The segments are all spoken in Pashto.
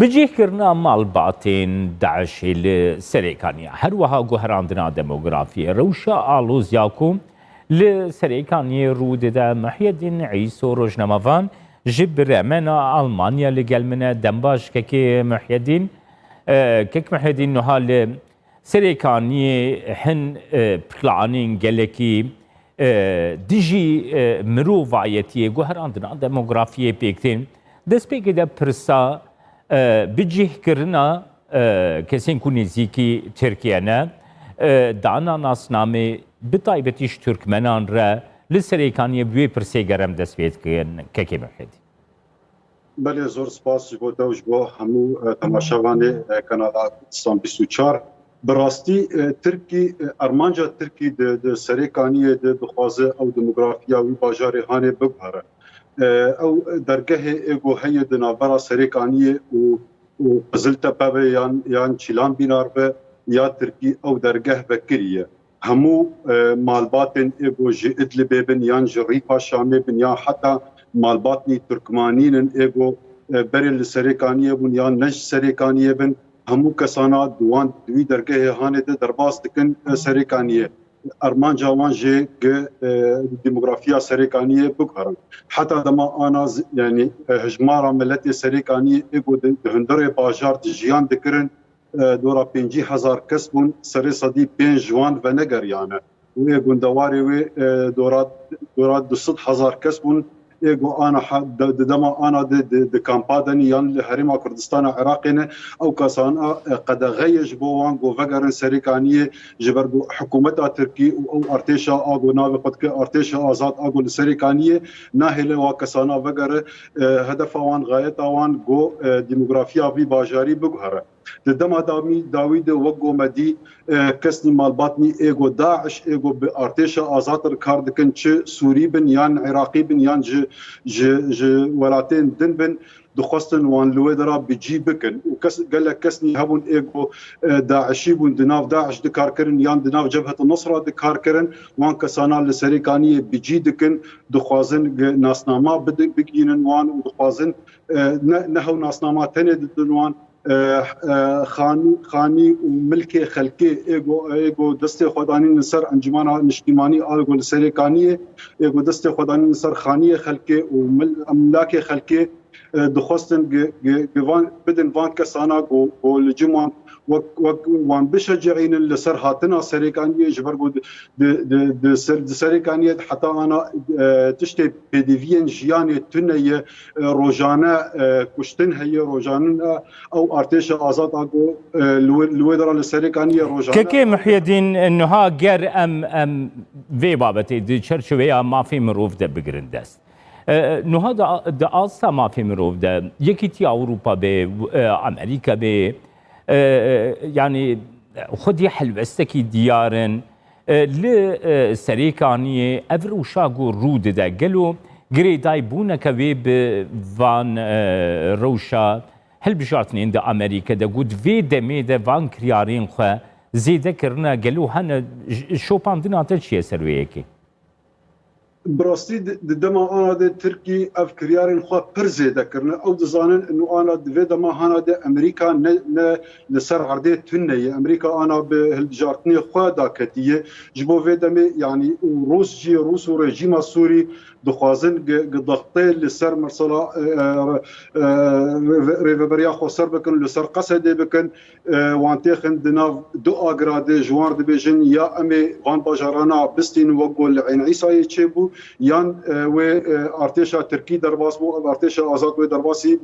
بجيه كرنا مالباتين داعش لسريكانيا هروها جوهراندنا ديموغرافيا روشا آلوز ياكم لسريكانيا رود دا محي الدين عيسو روجنامافان جبر منا ألمانيا لقال منا دمباش كي محي الدين كيك محي الدين نهال سريكانيا حن بلانين قالكي ديجي مروفايتي جوهراندنا ديموغرافيا بيكتين دس بيكي دا برسا بجيه كرنا كسين كونيزيكي تركيانا دانا ناس نامي بطايبتيش تركمنان را لسريكانيا بوي برسي گرم دست بيت كي محيدي بله زور سپاس جبو دوش بو همو تماشاواني كندا كردستان 24 براستی ترکی ارمانجا ترکی د سريكانيا د بخوازه او ديموغرافيا وي باجاري هانه ببهره او درگاه ایگو هی دنابرا سريكانية و قزلتپه یان چیلان بینار یا ترکی او درگاه بکریه همو مالباتن ایگو جی ادلبه بن یان جریفا شامه بن یا حتی مالباتنی ترکمانین ایگو بریل سريكانية بن یان نج سريكانية بن همو کسانا دوی درگاه هانه ده درباس دکن سريكانية ارمان جوان جي ديموغرافيا سريكانية بكهرن حتى دما انا يعني هجمارا ملتي سريكانية ايغو دهندري باجار جيان دكرن دورا 50,000 كسبون سري صدي 5 جوان ونگر يعني ويغو دواري وي دورا 200,000 كسبون ايغو انا دما انا د كامبادني يان لهريما كردستان عراقنا او كاسان قد غيج بوان جو فغرن سريكانيه جبرغو حكومتها تركي او ارتيشا اغو ناوي قد ارتيشا ازاد اغو سريكانيه ناهله وكاسانا فغر هدفا وان غايتا وان جو ديموغرافيا في باجاري بغهره دما داوود وقو مدي كسني مالباتني ايغو داعش ايغو بارتيشا ازات الكارد كنش سوري بن يان عراقي بن يان ج ولاتين دن بن دخستن وان لويدرا بيجي بكن وكس قال لك كسني هبون ايغو داعشي بن دناف داعش دكار كرن يان دناف جبهه النصره دكار كرن وان كسانا لسريكانيه بيجي دكن دخوازن ناسنامه بقينن وان دخوازن نهو ناسنامه تني دنوان خاني وملكي خلكي ايغو دستي خداني نصر انجمانا نشتيماني ايغو سريكانيه ايغو دستي خداني نصر خانيه خلكي وملاكي خلكي دخستن بدن فان كسانا جو الجمان وان بشجعين اللي صار هاتنا سريكانيه جبرغو د سريكانيه حتى انا تشتي بيديفين جياني تنيه روجانا كشتن هي روجانا او ارتيشا ازاد اكو الويدرا لسريكانيه روجانا كي محي الدين انه ها غير ام في بابتي دي شرشويه ما في مروف ده بجرندس انه هذا ده اصلا ما في مروف ده يكيتي اوروبا به امريكا به يعني خدي حلوستكي ديارن لسريكانية افروشاغو رود دا قالوا قريداي بونا كوي بفان روشا هل بجارتنين دا امريكا دا قد في دمي دا فان كريارين خوا زيدا كرنا قالوا هانا شو باندنا تشي سرويكي براستي دما انا د تركي افكريارن خو برزي ذكرنا او دزانن انه انا دما هانا د امريكا لسر عرضه تنيه امريكا انا بهالجارتني خو داكتيه جبو دمي يعني روس ورجيم السوري دخوازن ضغطي لسر مرسلا ريفبريا خو سر بكن لسر قصد بكن وانتخن دنا دو اغراد جوار دبيجن يا امي فان باجارانا بستين وقول عين عيسى يتشبو يان و ارتيشا تركي درباس بو ارتيشا ازاد و درباسي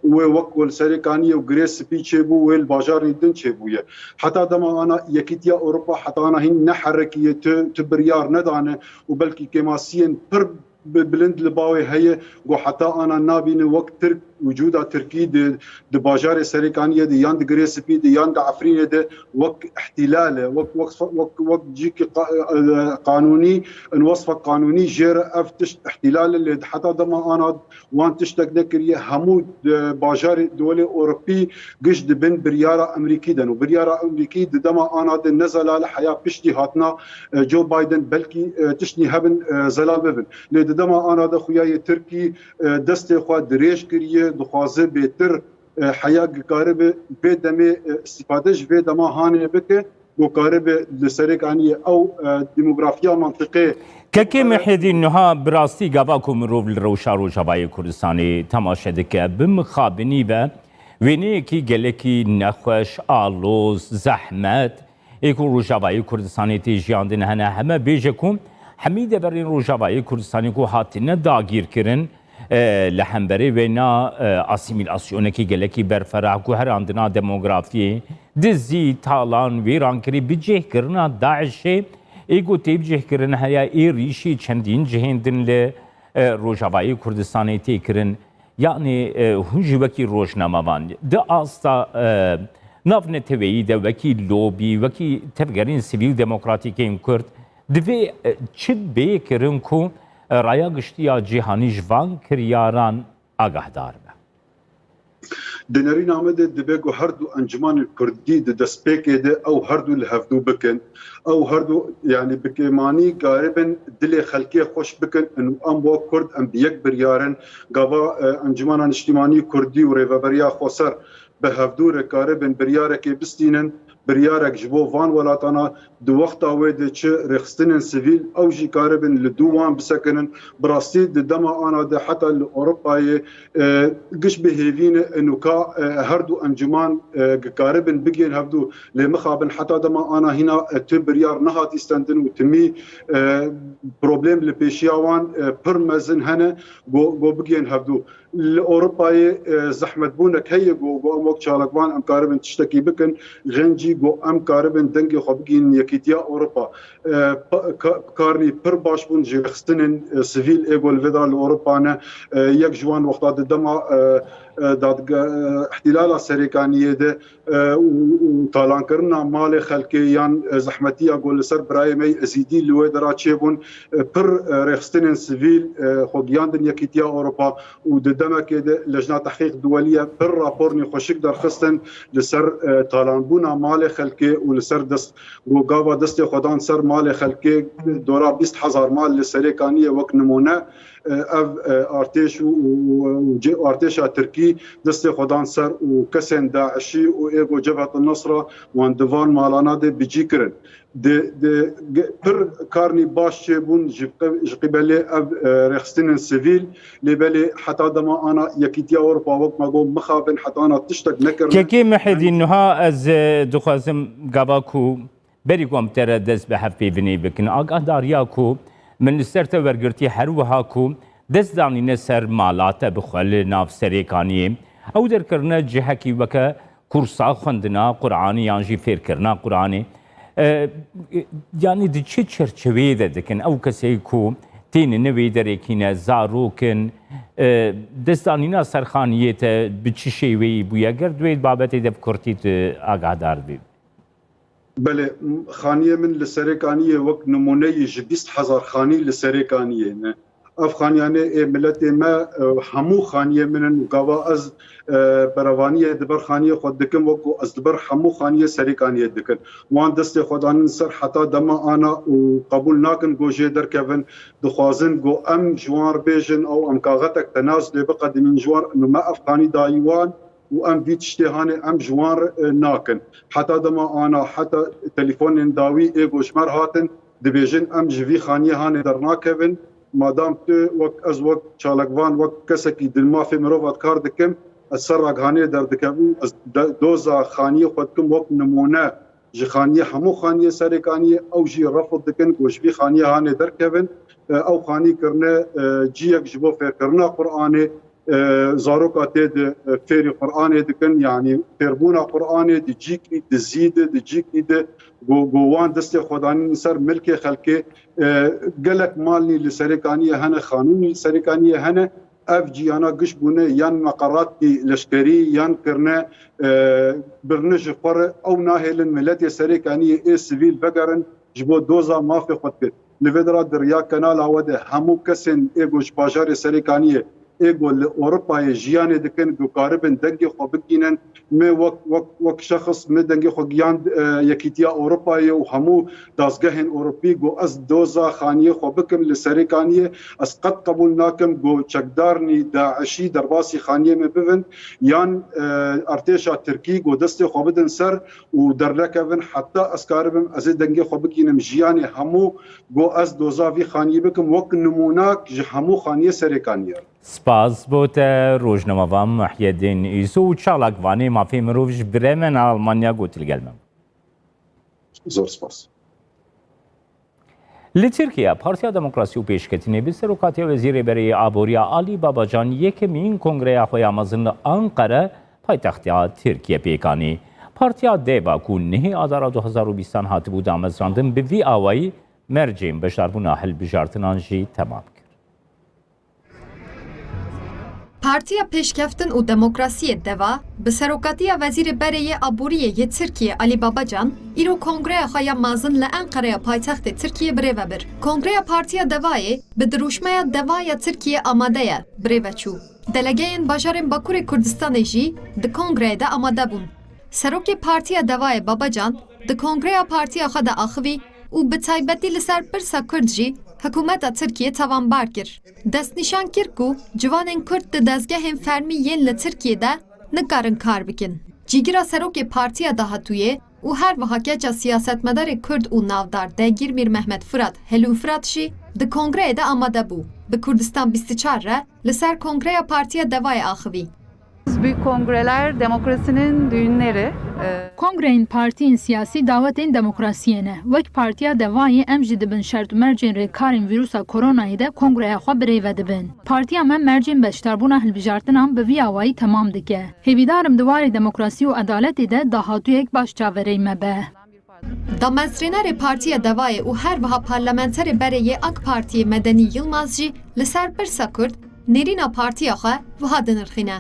و وقول سريكانيه وغريس بيتشبو والباجار يدن تشبويه حتى دما انا يكيتيا اوروبا حتى انا هن نحركيه تبريار ندانه وبلكي كماسين بلند لباوي هي جو حتى انا نابين وقت ترك وجودها تركي د باجار سريكانيه دي ياند غريسبي دي ياند عفرين دي وقت احتلاله وقت جيك قانوني الوصف قانوني جير افتش احتلال اللي حتى دما انا وان تشتك ذكريه همود باجار دولي اوروبي قشد بن برياره امريكي دن وبرياره امريكي دما انا نزل الحياه بشتي هاتنا جو بايدن بلكي تشني هبن زلال ببن دما انا د خويا تركي دستي خو دريش كريه دخوازه بهتر حیا قارب بدمه استفاده ج بدما هانه بك وقارب لسرقانيه او ديموغرافيا منطقه ككي محيدين نها براستي قباكم روف الروشا روجاباي كردستاني تماشدك بمخابني با وينيكي قلكي نخوش آلوز زحمت ايكو روجاباي كردستاني تيجياندن هنا هما بيجكم حميدة برين روجاباي كردستاني كو هاتنا داگير كرن لحنبري وينا اسيميلاسيونكي قلكي برفرح كو هر عندنا ديموغرافي دزي تالان ويران كري بجيه كرنا داعشي ایگو تیب جه کرن هیا ای ریشی چندین جهندن ل روجاوایی کردستانی تی کرن یعنی هنجی وکی روشنامه‌وان ده آستا نافن تویی ده وکی لوبی وکی تفگرین سیویل دموکراتیکین کرد دوی چید بی کرن کو رایا گشتیا جهانی جوان کریاران آگاه دار به دنرين عمد دبيجو هردو انجمان الكردي دسبيك او هردو الهفدو بكن او هردو يعني بكيماني قاربا دلي خلقيه خوش بكن انه ام بو كرد ام بيك بريارن قابا انجمان اجتماعي كردي وريفابريا خوسر بهفدو رقاربا بريارك بستينن بريارك جبو فان ولاتانا دو وقتا ويد تش رخصتن سيفيل او جي قاربن لدوان بسكنن براستي دما انا ده حتى اوروبا قش بهيفين انه كا هردو انجمان قاربن بيجين هبدو لمخابن حتى دما انا هنا تبريار نهات يستندن وتمي بروبليم لبيشياوان برمزن هنا جو بيجين هبدو الاوروبا زحمت بونك هي جو اموك شالكوان ام قاربن تشتكي بكن غنجي جو ام قاربن دنجي خبجين يكيتيا اوروبا كارني بر باش بون جي خستن سيفيل ايغول فيدرال اوروبا يك جوان وقت دما داد احتلال سريكانيه ده وطالان كرنا مال خلكيان زحمتيه اقول سر برايمي ازيدي لويدرا تشيبون بر رخستن سيفيل خوغيان دن يكيتيا اوروبا وددما كده لجنه تحقيق دوليه بر رابورني خوشك در خستن لسر طالان بونا مال خلكي ولسر دست وقابا دست خدان سر مال خلكي دورا 20000 مال لسريكانيه وك نمونه اف ارتش وجي ارتشا تركي دست خدان سر وكسن داعشي وايغو جبهه النصره وان ديفان مالانا دي بيجيكرن دي بر كارني باش بون قبل اف رخصتن سيفيل لبلي حتى دما انا يكيتيا اوروبا وقت ما قوم مخابن حتى انا تشتك نكر كي محدي انها از دخازم قباكو بريكم ترى دز بحفي بني بكن اق دارياكو من سرت ورگرتی هر وهاکو دست دانین سر مالات بخل ناف سریکانی او در کرنا جهه کی وکا کورسا خوندنا قرآنی یانجی فیر کرنا قرآنی یعنی دی چه چرچوی ده دکن او کسی کو تین نوی درکینه زاروکن دست دانین سرخانیت بچی شیوی بویا گردوید بابتی دف کرتیت آگاه دار بید بله خانیه من لسرکانیه وقت نمونه 20000 خانی لسرکانیه نه اف خانیانه ملت ما همو خانیه من قوا از بروانیه دبر خانیه خود دکم وقو از دبر همو خانیه سرکانیه دکن وان دست خودان سر حتی دما انا و قبول ناکن گوجه در کفن دخوازن گو ام جوار بیجن او ام کاغتک تناز لبقدمین جوار انه ما اف خانی دایوان وام في تشتهاني ام جوار ناكن حتى دما انا حتى تليفون داوي ايغو شمر هاتن دبيجن ام جي خانيه هاني درنا كيفن مادام تو وقت از وقت چالکوان وقت کسکی دلما في مروات کار دکم السرق هاني در دکم دوزا خانيه خودكم وقت نمونه جي خانيه همو خانيه سرکانيه او جي رفض دکن گوش في خانيه هاني در كيفن او خاني کرنه جيك جبو فير کرنا قرآني زاروكا تيد فيري قرآن دكن يعني تربونا قرآن دي جيكي دي زيد دي جيكي دي جوان دستي خداني سر ملكي خلكي قالك مالني لسريكانية هنا خانوني سريكانية هنا اف جيانا قش بونه يان مقرات لشكري يان كرنا برنج قر او ناهل ملتي سريكانية اي سيفيل بقرن جبو دوزا ما في خدك لفدرا دريا كنال هوده همو كسن ايغوش باجار سريكانية ego li Avrupa'ya jiyanê dikin gukaribin dengê xwe bigînin me wek şexs me dengê xwe giyan Yekîtiya Avrupayê û hemû dazgehên Ewropî got ez doza xaniyê xwe bikim li Serêkaniyê ez qet qebûl nakim got çekdarnî Daişî derbasî xaniyê me bibin yan artêşa Tirkî got destê xwe bidin ser û dernekevin heta ez karibim ez ê dengê xwe bigînim jiyanê hemû got ez doza vî xaniyê bikim wek numunak ji hemû xaniyê Serêkaniyê. سپاس بوده روزنامه‌وان محیدین ایسو و چالاکوانی مافی مروفش برمن آلمانیا گوتل gelmem. Zor spas. Li Tirkiye Partiya Demokrasi û Pêşketinê bi serokatiya Wezîrê Berê Aboriya Alî Babacan yekemîn kongreya xwe ya mezin li Ankara paytextiya Tirkiye pêkanî. Partiya dêva ku nihê adara 2020 hatibû damezrandin bi vî awayî mercên beşdarbûna hilbijartinan jî temam. Partiya Pêşkeftin û Demokrasiyê Deva bi serokatiya Wezîrê Berê Aboriye yê Tirkiye Alî Babacan îro kongreya xwe ya mezin li Enqereya paytextê Tirkiye birêve bir. Kongreya Partiya Devayê bi dirûjmeya Deva ya Tirkiye amade ye birêve çû. Delegeyên bajarên Bakurê Kurdistanê jî di kongreyê de amade bûn. Serokê Partiya Devayê Babacan di kongreya partiya xwe de axivî û bi taybetî li ser pirsa Kurd jî Hikûmeta Tirkiye tavanbar kir. Destnîşan kir ku ciwanên Kurd di dezgehên fermî yên li Tirkiyeyê de nikarin kar bikin. Cîgira serokê Partiya Dahatûyê û her wiha keça siyasetmedarê Kurd û navdar Degîr Mîr Mehmed Fırat Helûn Fırat jî di kongreyê de amade bû. Bi Kurdistan 24 re li ser kongreya Partiya Devayê axivî. Büyük kongreler demokrasinin düğünleri. Kongreyên partiyên siyasî davetên demokrasiyê ne. Wek Partiya Devayê em jî dibin şert û mercên rêkarên vîrusa koronayê de kongreya xwe birêve dibin. Partiya me mercên beşdarbûna hilbijartinan bi vî awayî temam dike. Hêvîdarim di warê demokrasî û edaletê de dahatûyek baş çavereyê me be. Damezrênerê Partiya Devayê û her wiha parlamenterê berê AK Partiyê Medenî Yılmaz jî li ser pirsa Kurd nêrîna partiya xwe wiha dinirxîne.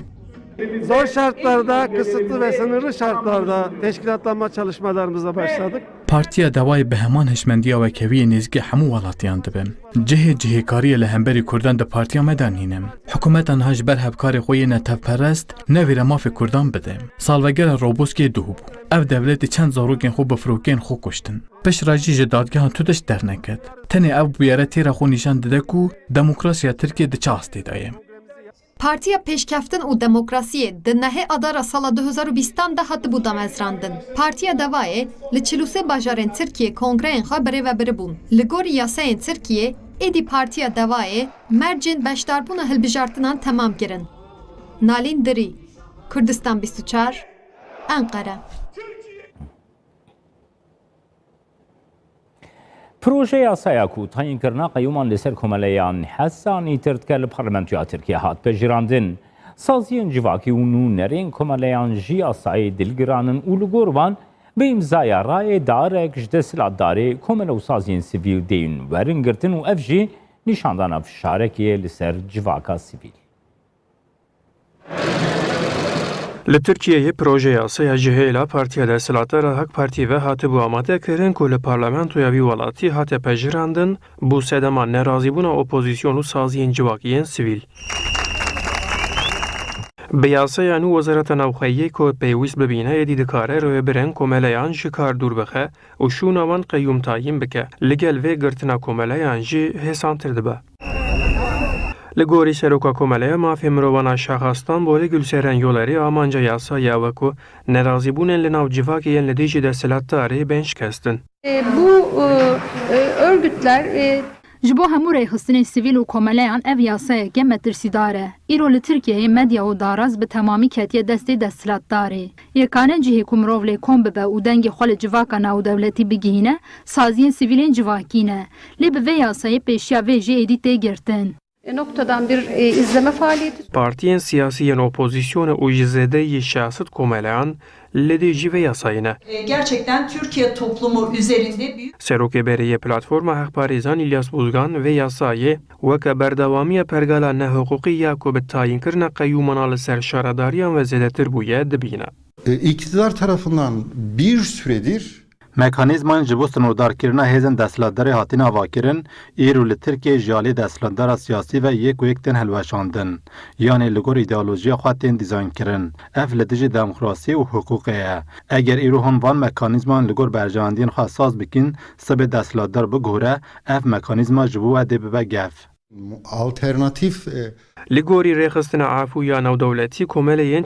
Zor şartlarda, kısıtlı ve sınırlı şartlarda teşkilatlanma çalışmalarımıza başladık. Partiya Devayê bi heman hişmendiya wekeviyê nêzgî hemû welatiyan dibin. Cihê cihêkariyê li hemberî Kurdan di partiya me de nînim. Hikûmeta niha ji ber hevkarê xwe yê netevperest nevêre mafê Kurdan bide. Salvegera Roboskê dû bû. Ev devletê çend zarokên xwe bi firokên xwe kuştin. Pişra jî ji dadgeha Tudeş derneket. Tenê ev bûyere têra xwe nîşan dide ku demokrasiya Tirkiye di çi astê de ye. Partiya Pêşkeftin û Demokrasiyê di nehê adara sala 2020 de hatibû damezrandin. Partiya Devayê li 43 bajarên Tirkiye kongreyên xwe birêve biribûn. Li gorî yasayên Tirkiye, êdî Partiya Devayê mercên beşdarbûna hilbijartinan temam kirin. Nalîn Dirî, Kurdistan 24, Enqere. پروژه یاسaya ku tayînkirina qeyûman li ser komeleyan Hesanî tirtike li parlamentoya Tirkiye hat pejirandin. Saziyên civakî û nûnerên komeleyan jî yasayê dilgiranin û li gor wan bi îmzaya rayê darek ji dest silatdarê komele û saziyên sivîl deyên werin girtin û ev jî nîşandana fişarekê ye li ser civaka sivîl. Li Tirkiyeyê proje yasaya ji hêla Partiya Desthilatdar AK Partî ve hatibû amadekirin ku li parlamentoya wî welatî hate pejirandin bû sedema nerazîbûna opozîsyon û saziyên civakiyên sivîl. Bi yasaya nû Wezareta Navxweyî ku pêwîst bibîne êdî dikare rêwebirên komeleyan ji kar dûr bixe û şûna wan qeyyûm tayîn bike. Li gel vê girtina komeleyan jî hêsantir dibe. Li gorî seroka komeleya mafê mirovana Şaxistan Bolê Gülseren Yolerê amanca yasaya wekû nerazîbûnên li nav civakê yên li dijî desthilatdarê bên şikestin. Bu örgütler Ji bo hemû rêxistinên sivîl û komeleyan ev yasayeke metirsîdar e. Îro li Tirkiyeyê medya û daraz bi temamî ketiye destê desthilatdarê. Yekane cihê ku mirov lê kom bibe û dengê xwe li civaka navdewletî bigihîne, saziyên sivîlên civakî ne. Lê bi vê yasayê pêşiya vê jî êdî tê girtin. noktadan bir izleme faaliyeti. Partiyên siyasiyên opozisyonu û ji zêdeyî şahsît komeleyan li dê jî vê yasayê ne. Gerçekten Türkiye toplumu üzerinde büyük Serokê Berê Platforma Hexparêzan İlyas Buzgan vê yasayê weke berdewamiya pergala nehukukî ya ku bi tayînkirina qeyyûmana li ser şaradariyan ve zêdetir bûye dibîne. İktidar tarafından bir süredir Mekanîzman ji bo sinodarkirina hêzên desthilatdarê hatin avakirin, îro li Tirkiye ji alî desthilatdara siyasî ve yek û yek tên hilweşandin, yanê li gor îdeolojiya xwe tên dîzaynkirin. Ev li dijî demokrasî û hukûqê ye. Eger îro hûn van mekanîzman li gor berjandiyên xwe saz bikin, sibê desthilatdar bigore, ev mekanîzma ji bo Edê bibe gev. Alternatif Li gorî rêxistina afû ya navdewletî komeleyên